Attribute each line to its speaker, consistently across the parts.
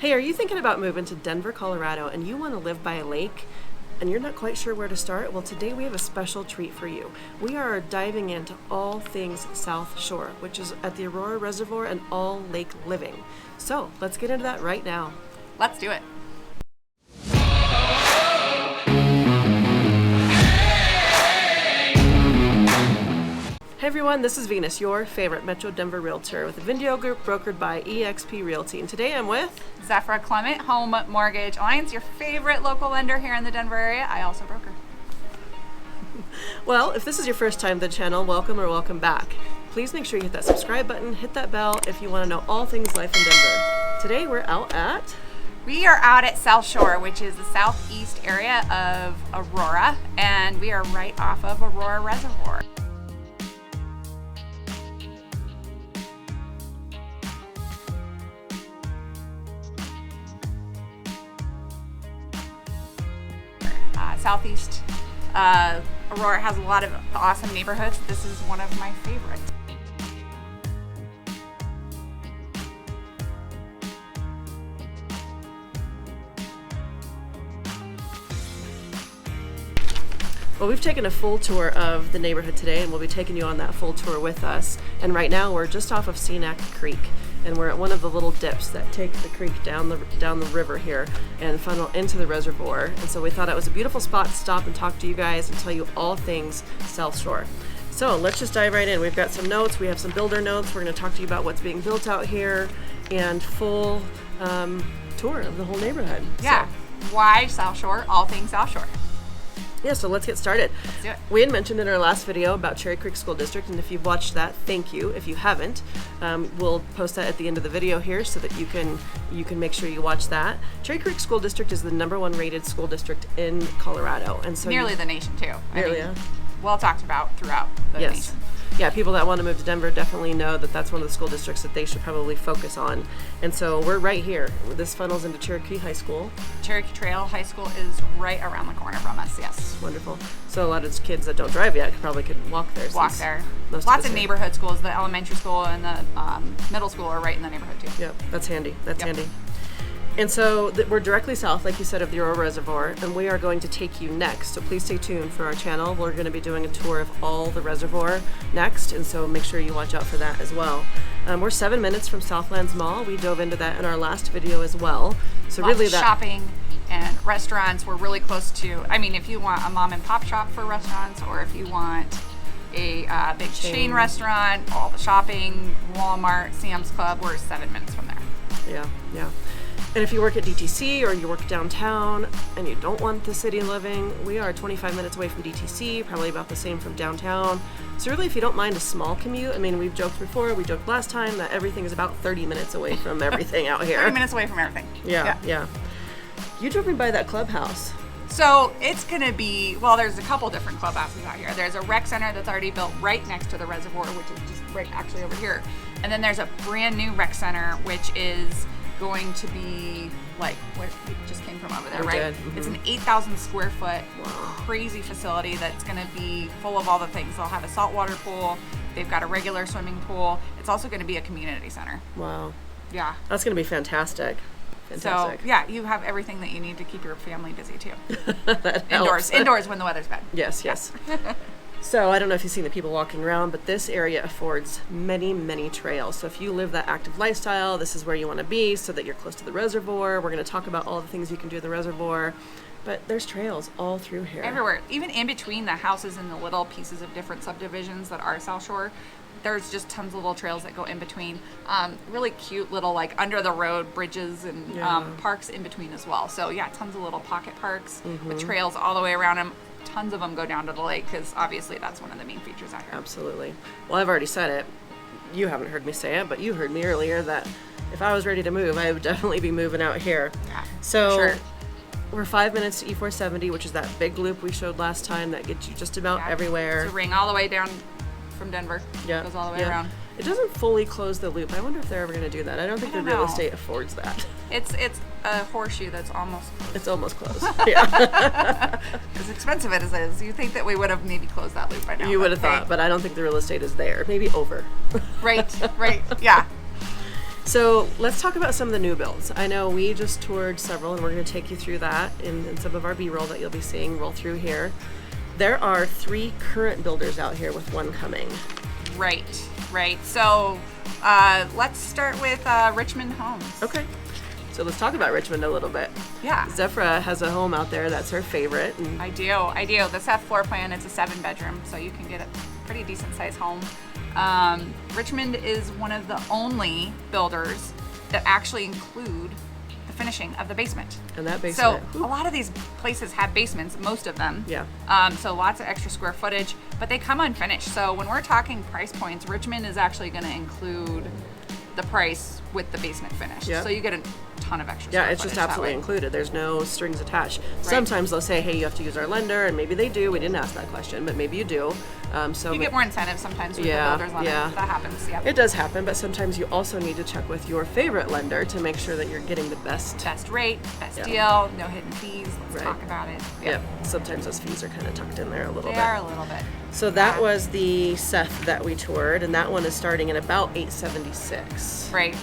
Speaker 1: Hey, are you thinking about moving to Denver, Colorado, and you want to live by a lake, and you're not quite sure where to start? Well, today we have a special treat for you. We are diving into all things South Shore, which is at the Aurora Reservoir and all lake living. So let's get into that right now.
Speaker 2: Let's do it.
Speaker 1: Hey everyone, this is Venus, your favorite Metro Denver realtor with the Vindiola Group brokered by eXp Realty. And today I'm with
Speaker 2: Zephyra Clement, Home Mortgage Alliance, your favorite local lender here in the Denver area. I also broker.
Speaker 1: Well, if this is your first time to the channel, welcome or welcome back. Please make sure you hit that subscribe button, hit that bell if you want to know all things life in Denver. Today we're out at...
Speaker 2: We are out at Southshore, which is the southeast area of Aurora, and we are right off of Aurora Reservoir. Southeast Aurora has a lot of awesome neighborhoods. This is one of my favorites.
Speaker 1: Well, we've taken a full tour of the neighborhood today, and we'll be taking you on that full tour with us. And right now we're just off of Scenic Creek, and we're at one of the little dips that take the creek down the river here and funnel into the reservoir. And so we thought it was a beautiful spot to stop and talk to you guys and tell you all things South Shore. So let's just dive right in. We've got some notes. We have some builder notes. We're going to talk to you about what's being built out here and full tour of the whole neighborhood.
Speaker 2: Yeah. So. Why South Shore? All things South Shore.
Speaker 1: Yeah, so let's get started.
Speaker 2: Let's do it.
Speaker 1: We had mentioned in our last video about Cherry Creek School District, and if you've watched that, thank you. If you haven't, we'll post that at the end of the video here so that you can make sure you watch that. Cherry Creek School District is the #1 rated school district in Colorado, and so
Speaker 2: nearly the nation too.
Speaker 1: Nearly, yeah.
Speaker 2: Well talked about throughout the nation.
Speaker 1: Yeah, people that want to move to Denver definitely know that that's one of the school districts that they should probably focus on. And so we're right here. This funnels into Cherokee High School.
Speaker 2: Cherokee Trail High School is right around the corner from us, yes.
Speaker 1: Wonderful. So a lot of kids that don't drive yet probably could walk there.
Speaker 2: Walk there. Lots of neighborhood schools. The elementary school and the middle school are right in the neighborhood too.
Speaker 1: Yep, that's handy. That's handy. And so we're directly south, like you said, of the Aurora Reservoir, and we are going to take you next. So please stay tuned for our channel. We're going to be doing a tour of all the reservoir next, and so make sure you watch out for that as well. We're 7 minutes from Southlands Mall. We dove into that in our last video as well. So
Speaker 2: Lots
Speaker 1: really
Speaker 2: of shopping and restaurants. We're really close to, I mean, if you want a mom and pop shop for restaurants, or if you want a big chain restaurant, all the shopping, Walmart, Sam's Club, we're 7 minutes from there.
Speaker 1: Yeah, yeah. And if you work at DTC or you work downtown and you don't want the city living, we are 25 minutes away from DTC, probably about the same from downtown. So really, if you don't mind a small commute, I mean, we've joked before, we joked last time that everything is about 30 minutes away from everything out here.
Speaker 2: 30 minutes away from everything.
Speaker 1: Yeah. You drove me by that clubhouse.
Speaker 2: So it's gonna be, well, there's a couple different clubhouses out here. There's a rec center that's already built right next to the reservoir, which is just right actually over here. And then there's a brand new rec center, which is going to be like what we just came from over there, right? Mm-hmm. It's an 8,000 square foot crazy facility that's going to be full of all the things. They'll have a saltwater pool. They've got a regular swimming pool. It's also going to be a community center.
Speaker 1: Wow.
Speaker 2: Yeah.
Speaker 1: That's going to be fantastic. Fantastic.
Speaker 2: So yeah, you have everything that you need to keep your family busy too.
Speaker 1: That helps.
Speaker 2: Indoors when the weather's bad.
Speaker 1: Yes. So I don't know if you've seen the people walking around, but this area affords many, many trails. So if you live that active lifestyle, this is where you want to be so that you're close to the reservoir. We're going to talk about all the things you can do at the reservoir, but there's trails all through here.
Speaker 2: Everywhere, even in between the houses and the little pieces of different subdivisions that are South Shore, there's just tons of little trails that go in between. Really cute little like under the road bridges and parks in between as well. So yeah, tons of little pocket parks with trails all the way around them. Tons of them go down to the lake because obviously that's one of the main features out here.
Speaker 1: Absolutely. Well, I've already said it. You haven't heard me say it, but you heard me earlier that if I was ready to move, I would definitely be moving out here.
Speaker 2: Yeah,
Speaker 1: so
Speaker 2: sure.
Speaker 1: We're 5 minutes to E470, which is that big loop we showed last time that gets you just about everywhere.
Speaker 2: It's a ring all the way down from Denver.
Speaker 1: Yeah.
Speaker 2: Goes all the way around.
Speaker 1: It doesn't fully close the loop. I wonder if they're ever going to do that. I don't think the real estate affords that.
Speaker 2: It's a horseshoe that's almost closed.
Speaker 1: It's almost closed. Yeah.
Speaker 2: As expensive as it is, you think that we would have maybe closed that loop by now.
Speaker 1: You would have thought, but I don't think the real estate is there. Maybe over.
Speaker 2: Right, yeah.
Speaker 1: So let's talk about some of the new builds. I know we just toured several, and we're going to take you through that in some of our B-roll that you'll be seeing roll through here. There are 3 current builders out here with 1 coming.
Speaker 2: Right. So let's start with Richmond Homes.
Speaker 1: Okay. So let's talk about Richmond a little bit.
Speaker 2: Yeah.
Speaker 1: Zephra has a home out there that's her favorite. And
Speaker 2: I do. The Seth floor plan, it's a 7-bedroom, so you can get a pretty decent sized home. Richmond is one of the only builders that actually include the finishing of the basement.
Speaker 1: And that basement.
Speaker 2: So a lot of these places have basements, most of them.
Speaker 1: Yeah.
Speaker 2: So lots of extra square footage, but they come unfinished. So when we're talking price points, Richmond is actually going to include the price with the basement finished.
Speaker 1: Yep.
Speaker 2: So you get a ton of extra
Speaker 1: Yeah,
Speaker 2: square
Speaker 1: it's just
Speaker 2: footage
Speaker 1: absolutely
Speaker 2: that way.
Speaker 1: included. There's no strings attached. Sometimes they'll say, hey, you have to use our lender, and maybe they do. We didn't ask that question, but maybe you do.
Speaker 2: You get more incentives sometimes with the builder's lender.
Speaker 1: Yeah.
Speaker 2: That happens, yeah.
Speaker 1: It does happen, but sometimes you also need to check with your favorite lender to make sure that you're getting the best.
Speaker 2: Best rate, best deal, no hidden fees. Let's talk about it.
Speaker 1: Yep. Sometimes those fees are kind of tucked in there a little bit.
Speaker 2: They are a little bit.
Speaker 1: So that was the Seth that we toured, and that one is starting at about $876.
Speaker 2: Right.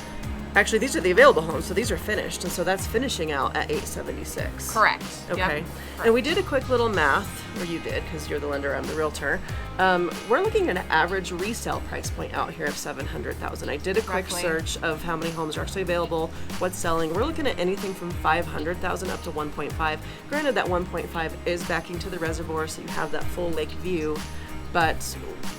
Speaker 1: Actually, these are the available homes, so these are finished, and so that's finishing out at $876.
Speaker 2: Correct.
Speaker 1: Okay.
Speaker 2: Yep.
Speaker 1: And we did a quick little math, or you did, because you're the lender, I'm the realtor. We're looking at an average resale price point out here of $700,000. I did a quick
Speaker 2: Roughly.
Speaker 1: search of how many homes are actually available, what's selling. We're looking at anything from $500,000 up to 1.5. Granted, that 1.5 is backing to the reservoir, so you have that full lake view. But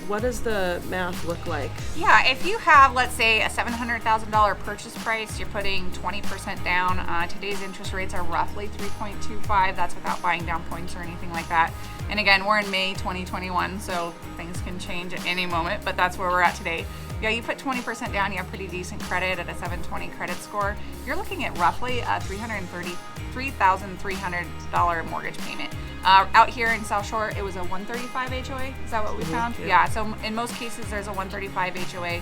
Speaker 1: what does the math look like?
Speaker 2: Yeah, if you have, let's say, a $700,000 purchase price, you're putting 20% down. Today's interest rates are roughly 3.25. That's without buying down points or anything like that. And again, we're in May 2021, so things can change at any moment, but that's where we're at today. Yeah, you put 20% down, you have pretty decent credit at a 720 credit score. You're looking at roughly a $333,300 mortgage payment. Out here in Southshore, it was a 135 HOA. Is that what we found? Yeah. So in most cases, there's a 135 HOA.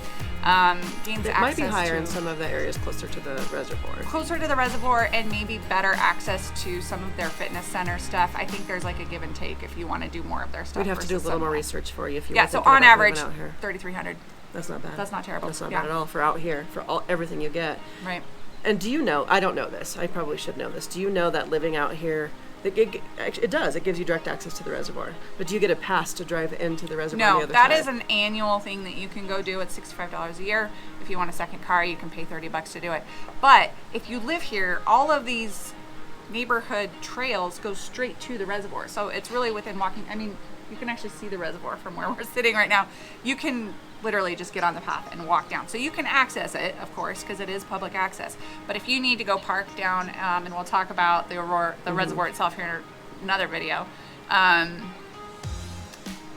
Speaker 2: Gains
Speaker 1: It
Speaker 2: access
Speaker 1: might be higher
Speaker 2: to
Speaker 1: in some of the areas closer to the reservoir.
Speaker 2: closer to the reservoir and maybe better access to some of their fitness center stuff. I think there's like a give and take if you want to do more of their stuff.
Speaker 1: We'd have to do a
Speaker 2: versus
Speaker 1: little
Speaker 2: some
Speaker 1: more
Speaker 2: not.
Speaker 1: research for you if you
Speaker 2: Yeah.
Speaker 1: were
Speaker 2: So
Speaker 1: thinking
Speaker 2: on
Speaker 1: about
Speaker 2: average,
Speaker 1: living out here.
Speaker 2: 3,300.
Speaker 1: That's not bad.
Speaker 2: That's not terrible.
Speaker 1: That's not
Speaker 2: Yeah.
Speaker 1: bad at all for out here, for everything you get.
Speaker 2: Right.
Speaker 1: And do you know, I don't know this, I probably should know this, do you know that living out here, it does, it gives you direct access to the reservoir, but do you get a pass to drive into the reservoir on
Speaker 2: No,
Speaker 1: the other
Speaker 2: that
Speaker 1: side?
Speaker 2: is an annual thing that you can go do. It's $65 a year. If you want a second car, you can pay $30 to do it. But if you live here, all of these neighborhood trails go straight to the reservoir. So it's really within walking, I mean, you can actually see the reservoir from where we're sitting right now. You can literally just get on the path and walk down. So you can access it, of course, because it is public access. But if you need to go park down, and we'll talk about the Aurora, the reservoir itself here in another video,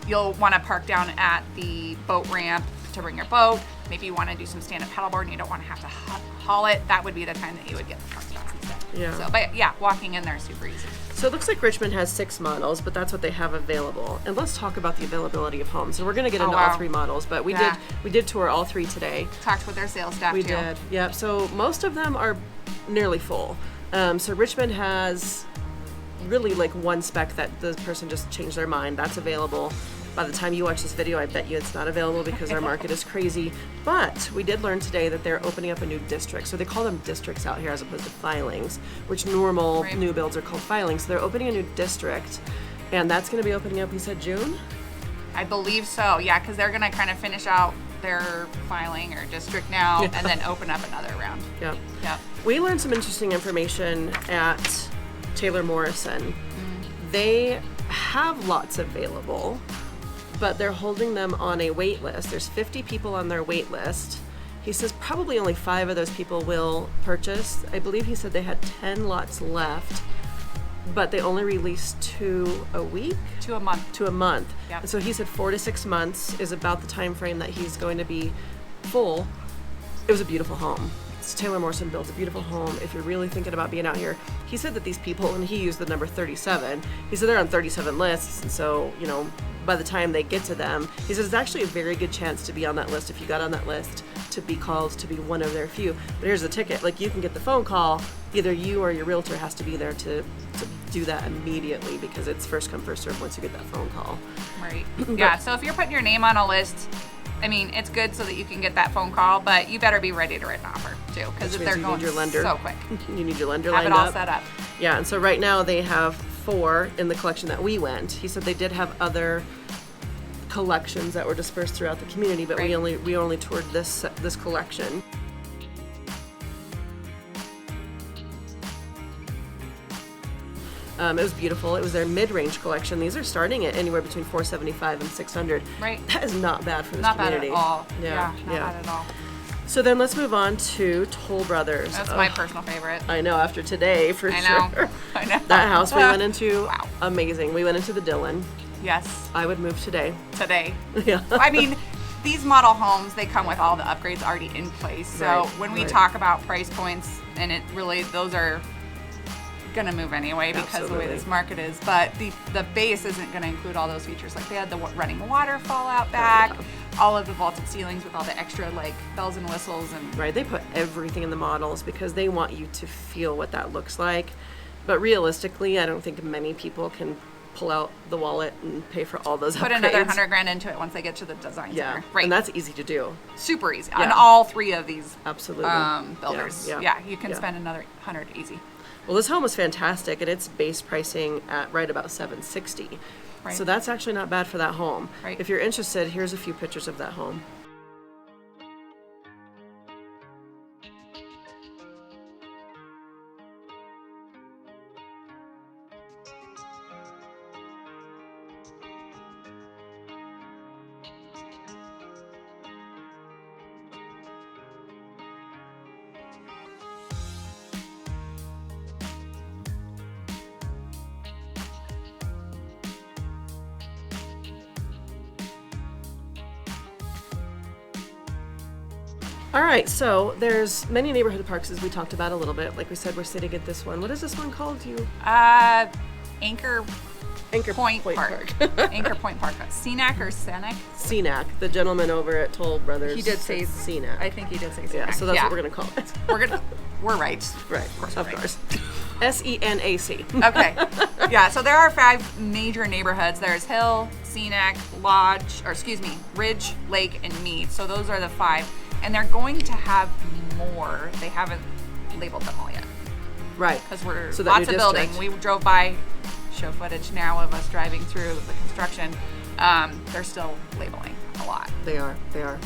Speaker 2: you'll want to park down at the boat ramp to bring your boat. Maybe you want to do some stand-up paddleboard and you don't want to have to haul it. That would be the time that you would get the park spots instead.
Speaker 1: Yeah.
Speaker 2: So, but yeah, walking in there is super easy.
Speaker 1: So it looks like Richmond has 6 models, but that's what they have available. And let's talk about the availability of homes. And we're going to get into all 3 models, but we did tour all 3 today.
Speaker 2: Talked with their sales staff
Speaker 1: We
Speaker 2: too.
Speaker 1: did, yep. So most of them are nearly full. So Richmond has really like one spec that the person just changed their mind. That's available. By the time you watch this video, I bet you it's not available because our market is crazy. But we did learn today that they're opening up a new district. So they call them districts out here as opposed to filings, which normal new builds are called filings. So they're opening a new district, and that's going to be opening up, you said June?
Speaker 2: I believe so, yeah, because they're going to kind of finish out their filing or district now and then open up another round.
Speaker 1: Yep.
Speaker 2: Yep.
Speaker 1: We learned some interesting information at Taylor Morrison. They have lots available, but they're holding them on a wait list. There's 50 people on their wait list. He says probably only 5 of those people will purchase. I believe he said they had 10 lots left, but they only released 2 a week?
Speaker 2: To a month.
Speaker 1: To a month.
Speaker 2: Yep.
Speaker 1: And so he said 4 to 6 months is about the time frame that he's going to be full. It was a beautiful home. Taylor Morrison builds a beautiful home. If you're really thinking about being out here, he said that these people, and he used the number 37, he said they're on 37 lists, and so, you know, by the time they get to them, he says it's actually a very good chance to be on that list if you got on that list to be called to be one of their few. But here's the ticket, like you can get the phone call, either you or your realtor has to be there to do that immediately because it's first come, first serve once you get that phone call.
Speaker 2: Right. Yeah, so if you're putting your name on a list, I mean, it's good so that you can get that phone call, but you better be ready to write an offer too, because they're going so quick.
Speaker 1: You need your lender
Speaker 2: Have
Speaker 1: lined
Speaker 2: it all
Speaker 1: up.
Speaker 2: set up.
Speaker 1: Yeah, and so right now they have 4 in the collection that we went. He said they did have other collections that were dispersed throughout the community, but
Speaker 2: Right.
Speaker 1: we only toured this collection. It was beautiful. It was their mid-range collection. These are starting at anywhere between $475 and $600.
Speaker 2: Right.
Speaker 1: That is not bad for this
Speaker 2: Not
Speaker 1: community.
Speaker 2: bad at all.
Speaker 1: Yeah,
Speaker 2: Not bad at all.
Speaker 1: So then let's move on to Toll Brothers.
Speaker 2: That's my personal favorite.
Speaker 1: I know, after today, for
Speaker 2: I know.
Speaker 1: sure.
Speaker 2: I know.
Speaker 1: That house we went into,
Speaker 2: Wow.
Speaker 1: amazing. We went into the Dillon.
Speaker 2: Yes.
Speaker 1: I would move today.
Speaker 2: Today.
Speaker 1: Yeah.
Speaker 2: I mean, these model homes, they come with all the upgrades already in place. So
Speaker 1: Right,
Speaker 2: when we
Speaker 1: right.
Speaker 2: talk about price points, and it really, those are going to move anyway because of the way
Speaker 1: Absolutely.
Speaker 2: this market is. But the base isn't going to include all those features. Like they had the running water fallout back, all of the vaulted ceilings with all the extra like bells and whistles and
Speaker 1: Right, they put everything in the models because they want you to feel what that looks like. But realistically, I don't think many people can pull out the wallet and pay for all those
Speaker 2: put
Speaker 1: upgrades.
Speaker 2: another $100,000 into it once they get to the design
Speaker 1: Yeah,
Speaker 2: center. Right.
Speaker 1: and that's easy to do.
Speaker 2: Super easy
Speaker 1: Yeah.
Speaker 2: on all 3 of these
Speaker 1: Absolutely.
Speaker 2: builders.
Speaker 1: Yeah,
Speaker 2: Yeah, you can
Speaker 1: yeah.
Speaker 2: spend another 100 easy.
Speaker 1: Well, this home was fantastic, and it's base pricing at right about $760.
Speaker 2: Right.
Speaker 1: So that's actually not bad for that home.
Speaker 2: Right.
Speaker 1: If you're interested, here's a few pictures of that home. All right, so there's many neighborhood parks, as we talked about a little bit. Like we said, we're sitting at this one. What is this one called?
Speaker 2: Anchor
Speaker 1: Anchor
Speaker 2: Point Park. Anchor Point Park. Scenic or Scenic?
Speaker 1: Scenic. The gentleman over at Toll Brothers.
Speaker 2: He did say
Speaker 1: Scenic.
Speaker 2: I think he did say Scenic.
Speaker 1: Yeah, so that's what we're gonna call it.
Speaker 2: We're right.
Speaker 1: Right,
Speaker 2: course
Speaker 1: of
Speaker 2: we're right.
Speaker 1: course. SENAC.
Speaker 2: Okay. Yeah, so there are 5 major neighborhoods. There's Hill, Scenic, Ridge, Lake, and Mead. So those are the 5. And they're going to have more. They haven't labeled them all yet.
Speaker 1: Right.
Speaker 2: Because we're
Speaker 1: So that
Speaker 2: lots
Speaker 1: new
Speaker 2: of building.
Speaker 1: district.
Speaker 2: We drove by, show footage now of us driving through the construction. They're still labeling a lot.
Speaker 1: They are.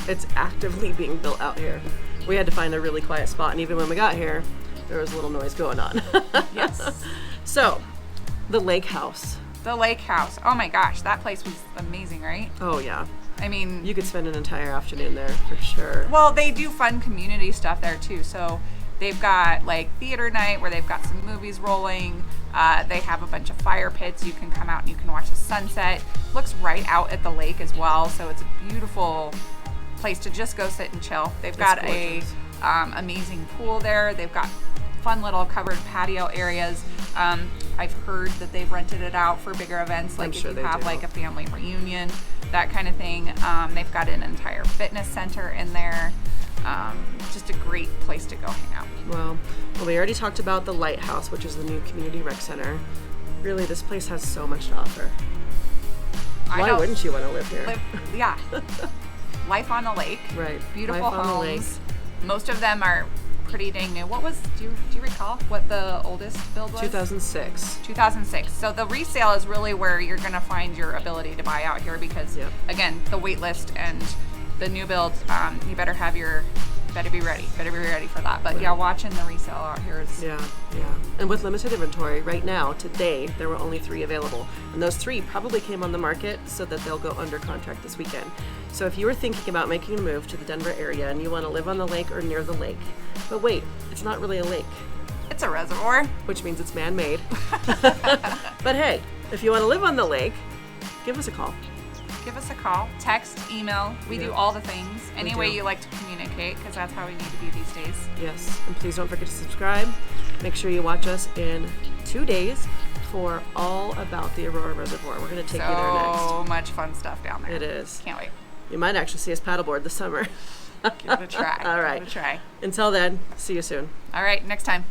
Speaker 1: It's actively being built out here. We had to find a really quiet spot, and even when we got here, there was a little noise going on.
Speaker 2: Yes.
Speaker 1: So, the lake house.
Speaker 2: The lake house. Oh my gosh, that place was amazing, right?
Speaker 1: Oh, yeah.
Speaker 2: I mean,
Speaker 1: You could spend an entire afternoon there for sure.
Speaker 2: well, they do fun community stuff there too. So they've got like theater night where they've got some movies rolling. They have a bunch of fire pits. You can come out and you can watch the sunset. Looks right out at the lake as well. So it's a beautiful place to just go sit and chill. They've got a amazing pool there. They've got fun little covered patio areas. I've heard that they've rented it out for bigger events, like
Speaker 1: sure
Speaker 2: if
Speaker 1: they
Speaker 2: you have
Speaker 1: do.
Speaker 2: like a family reunion, that kind of thing. They've got an entire fitness center in there. Just a great place to go hang out.
Speaker 1: Well, we already talked about the lighthouse, which is the new community rec center. Really, this place has so much to offer.
Speaker 2: I
Speaker 1: Why
Speaker 2: know.
Speaker 1: wouldn't you want to live here?
Speaker 2: Yeah. Life on the lake.
Speaker 1: Right.
Speaker 2: Beautiful
Speaker 1: Life on the
Speaker 2: homes. Most of them are pretty dang new. Do you recall what the oldest build was?
Speaker 1: 2006.
Speaker 2: 2006. So the resale is really where you're going to find your ability to buy out here because,
Speaker 1: Yep.
Speaker 2: again, the wait list and the new build, you better be ready. Better be ready for that. But yeah, watching the resale out here is
Speaker 1: Yeah. And with limited inventory, right now, today, there were only 3 available. And those 3 probably came on the market so that they'll go under contract this weekend. So if you were thinking about making a move to the Denver area and you want to live on the lake or near the lake, but wait, it's not really a lake,
Speaker 2: it's a reservoir.
Speaker 1: which means it's man-made. But hey, if you want to live on the lake, give us a call.
Speaker 2: Give us a call, text, email. We do
Speaker 1: Yeah.
Speaker 2: all the things. Any way
Speaker 1: do.
Speaker 2: you like to communicate, because that's how we need to be these days.
Speaker 1: Yes, and please don't forget to subscribe. Make sure you watch us in 2 days for all about the Aurora Reservoir. We're going to take you there next.
Speaker 2: So much fun stuff down there.
Speaker 1: It is.
Speaker 2: Can't wait.
Speaker 1: You might actually see us paddleboard this summer.
Speaker 2: Give it a try.
Speaker 1: All right.
Speaker 2: Give it a try.
Speaker 1: Until then, see you soon.
Speaker 2: All right, next time.